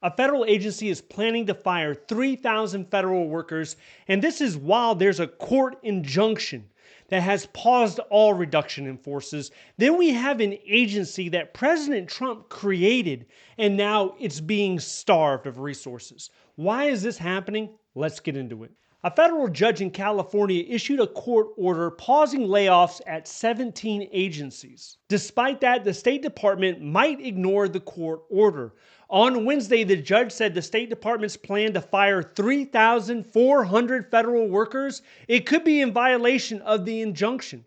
A federal agency is planning to fire 3,000 federal workers, and this is while there's a court injunction that has paused all reduction in forces. Then we have an agency that President Trump created, and now it's being starved of resources. Why is this happening? Let's get into it. A federal judge in California issued a court order pausing layoffs at 17 agencies. Despite that, the State Department might ignore the court order. On Wednesday, the judge said the State Department's plan to fire 3,400 federal workers, it could be in violation of the injunction.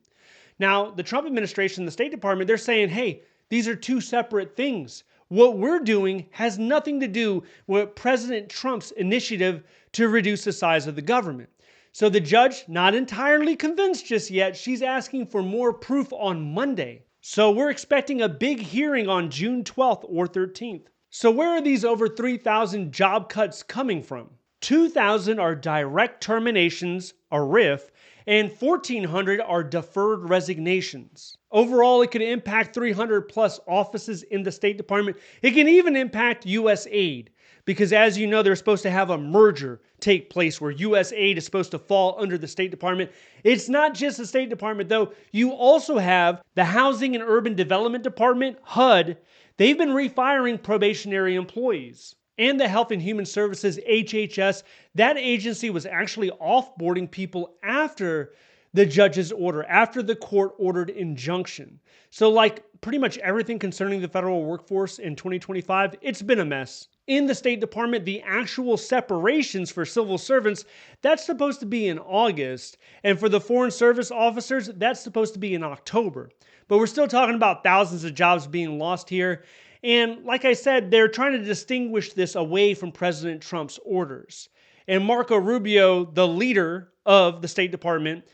Now, the Trump administration, the State Department, they're saying, hey, these are two separate things. What we're doing has nothing to do with President Trump's initiative to reduce the size of the government. So the judge, not entirely convinced just yet, she's asking for more proof on Monday. So we're expecting a big hearing on June 12th or 13th. So where are these over 3,000 job cuts coming from? 2,000 are direct terminations, a RIF, and 1,400 are deferred resignations. Overall, it could impact 300 plus offices in the State Department. It can even impact U.S. aid, because as you know, they're supposed to have a merger take place where U.S. aid is supposed to fall under the State Department. It's not just the State Department, though. You also have the Housing and Urban Development Department, HUD. They've been refiring probationary employees. And the Health and Human Services, HHS, that agency was actually offboarding people after the judge's order, after the court-ordered injunction. So like pretty much everything concerning the federal workforce in 2025, it's been a mess. In the State Department, the actual separations for civil servants, that's supposed to be in August. And for the Foreign Service officers, that's supposed to be in October. But we're still talking about thousands of jobs being lost here. And like I said, they're trying to distinguish this away from President Trump's orders. And Marco Rubio, the leader of the State Department,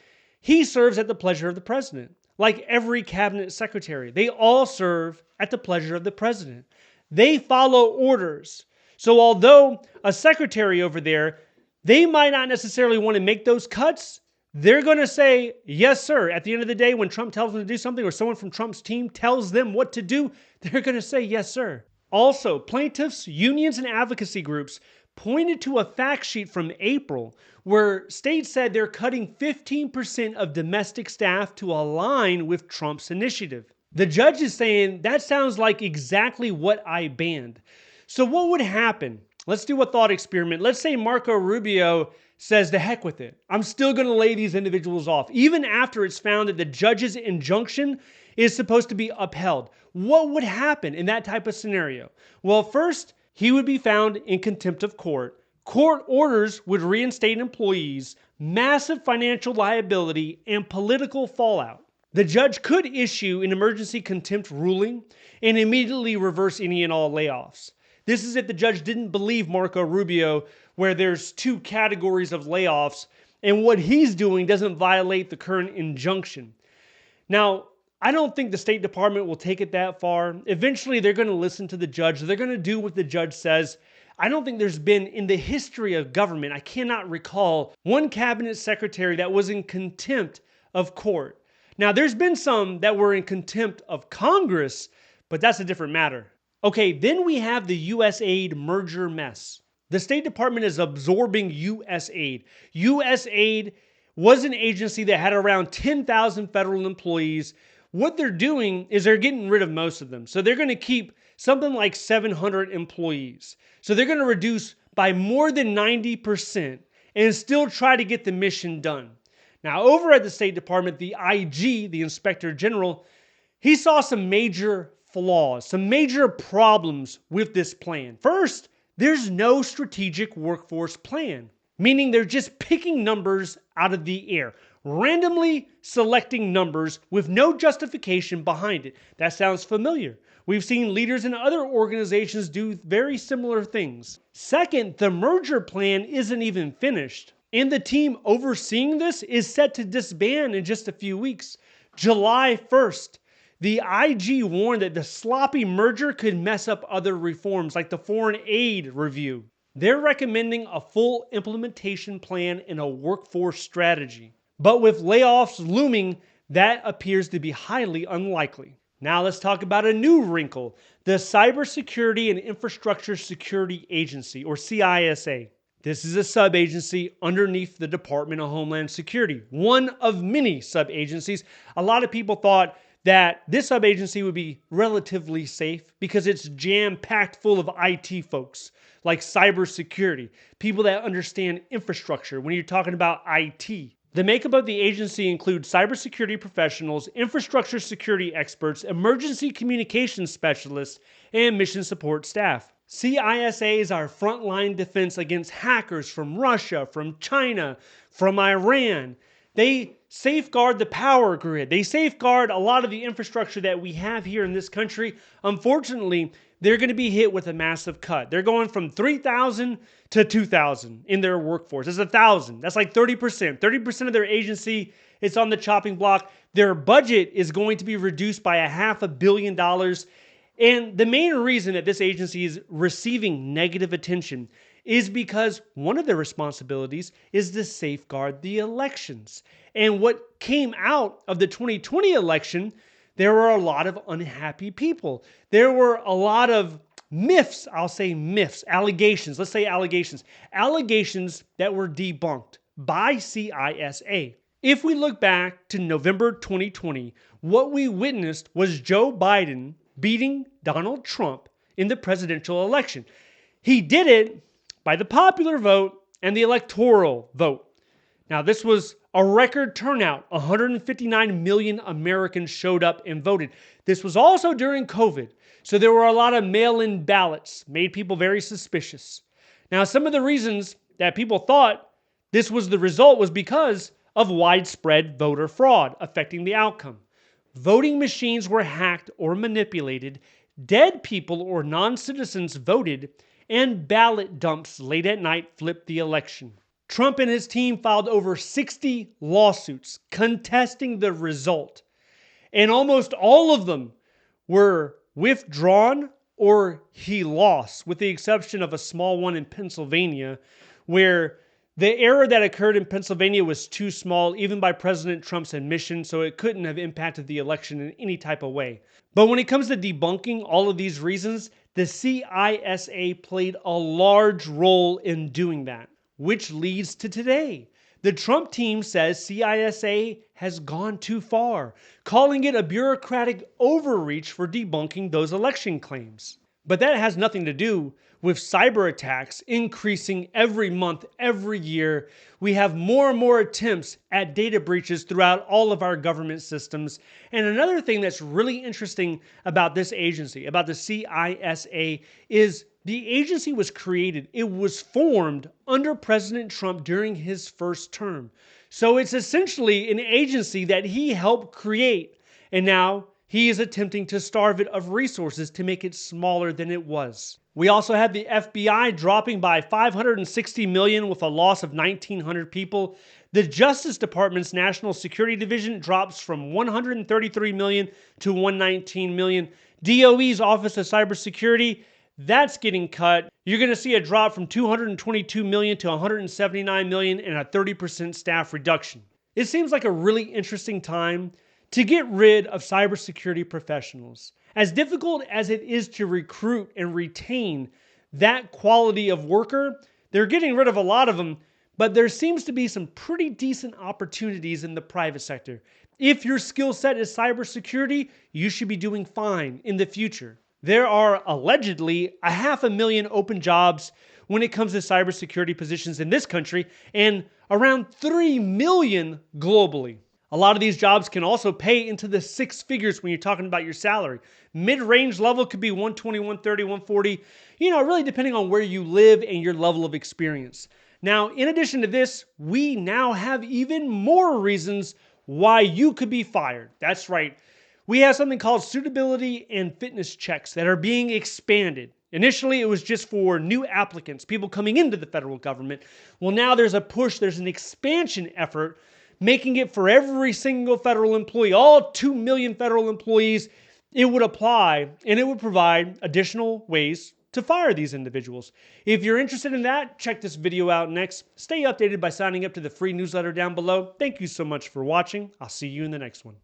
he serves at the pleasure of the president. Like every cabinet secretary, they all serve at the pleasure of the president. They follow orders. So although a secretary over there, they might not necessarily want to make those cuts, they're going to say, yes, sir. At the end of the day, when Trump tells them to do something or someone from Trump's team tells them what to do, they're going to say, yes, sir. Also, plaintiffs, unions, and advocacy groups pointed to a fact sheet from April where states said they're cutting 15% of domestic staff to align with Trump's initiative. The judge is saying that sounds like exactly what I banned. So what would happen? Let's do a thought experiment. Let's say Marco Rubio says, the heck with it. I'm still going to lay these individuals off, even after it's found that the judge's injunction is supposed to be upheld. What would happen in that type of scenario? Well, first, he would be found in contempt of court. Court orders would reinstate employees, massive financial liability, and political fallout. The judge could issue an emergency contempt ruling and immediately reverse any and all layoffs. This is if the judge didn't believe Marco Rubio, where there's two categories of layoffs, and what he's doing doesn't violate the current injunction. Now, I don't think the State Department will take it that far. Eventually, they're going to listen to the judge. They're going to do what the judge says. I don't think there's been, in the history of government, I cannot recall one cabinet secretary that was in contempt of court. Now, there's been some that were in contempt of Congress, but that's a different matter. Okay, then we have the U.S. aid merger mess. The State Department is absorbing U.S. aid. U.S. aid was an agency that had around 10,000 federal employees. What they're doing is they're getting rid of most of them. So they're going to keep something like 700 employees. So they're going to reduce by more than 90% and still try to get the mission done. Now, over at the State Department, the IG, the Inspector General, he saw some major flaws, some major problems with this plan. First, there's no strategic workforce plan, meaning they're just picking numbers out of the air, randomly selecting numbers with no justification behind it. That sounds familiar. We've seen leaders in other organizations do very similar things. Second, the merger plan isn't even finished, and the team overseeing this is set to disband in just a few weeks. July 1st, the IG warned that the sloppy merger could mess up other reforms like the foreign aid review. They're recommending a full implementation plan and a workforce strategy. But with layoffs looming, that appears to be highly unlikely. Now let's talk about a new wrinkle. the Cybersecurity and Infrastructure Security Agency, or CISA. This is a sub-agency underneath the Department of Homeland Security, one of many sub-agencies. A lot of people thought that this sub-agency would be relatively safe because it's jam-packed full of IT folks, like cybersecurity, people that understand infrastructure when you're talking about IT. The makeup of the agency includes cybersecurity professionals, infrastructure security experts, emergency communications specialists, and mission support staff. CISA is our frontline defense against hackers from Russia, from China, from Iran. They safeguard the power grid. They safeguard a lot of the infrastructure that we have here in this country. Unfortunately, they're going to be hit with a massive cut. They're going from 3,000 to 2,000 in their workforce. It's 1,000. That's like 30%. 30% of their agency is on the chopping block. Their budget is going to be reduced by $500 million. And the main reason that this agency is receiving negative attention is because one of their responsibilities is to safeguard the elections. And what came out of the 2020 election, there were a lot of unhappy people. There were a lot of myths, I'll say myths, allegations, let's say allegations that were debunked by CISA. If we look back to November 2020, what we witnessed was Joe Biden beating Donald Trump in the presidential election. He did it by the popular vote and the electoral vote. Now, this was a record turnout. 159 million Americans showed up and voted. This was also during COVID, so there were a lot of mail-in ballots, made people very suspicious. Now, some of the reasons that people thought this was the result was because of widespread voter fraud affecting the outcome. Voting machines were hacked or manipulated, dead people or non-citizens voted, and ballot dumps late at night flipped the election. Trump and his team filed over 60 lawsuits contesting the result, and almost all of them were withdrawn or he lost, with the exception of a small one in Pennsylvania, where the error that occurred in Pennsylvania was too small, even by President Trump's admission, so it couldn't have impacted the election in any type of way. But when it comes to debunking all of these reasons, the CISA played a large role in doing that, which leads to today. The Trump team says CISA has gone too far, calling it a bureaucratic overreach for debunking those election claims. But that has nothing to do with cyber attacks increasing every month, every year. We have more and more attempts at data breaches throughout all of our government systems. And another thing that's really interesting about this agency, about the CISA, is the agency was created, it was formed under President Trump during his first term. So it's essentially an agency that he helped create. And now he is attempting to starve it of resources to make it smaller than it was. We also had the FBI dropping by $560 million with a loss of 1,900 people. The Justice Department's National Security Division drops from $133 million to $119 million. DOE's Office of Cybersecurity, that's getting cut. You're going to see a drop from $222 million to $179 million and a 30% staff reduction. It seems like a really interesting time to get rid of cybersecurity professionals. As difficult as it is to recruit and retain that quality of worker, they're getting rid of a lot of them, but there seems to be some pretty decent opportunities in the private sector. If your skill set is cybersecurity, you should be doing fine in the future. There are allegedly 500,000 open jobs when it comes to cybersecurity positions in this country and around 3 million globally. A lot of these jobs can also pay into the six figures when you're talking about your salary. Mid-range level could be 120, 130, 140, really depending on where you live and your level of experience. Now, in addition to this, we now have even more reasons why you could be fired. That's right. We have something called suitability and fitness checks that are being expanded. Initially, it was just for new applicants, people coming into the federal government. Well, now there's a push, there's an expansion effort making it for every single federal employee, all 2 million federal employees. It would apply and it would provide additional ways to fire these individuals. If you're interested in that, check this video out next. Stay updated by signing up to the free newsletter down below. Thank you so much for watching. I'll see you in the next one.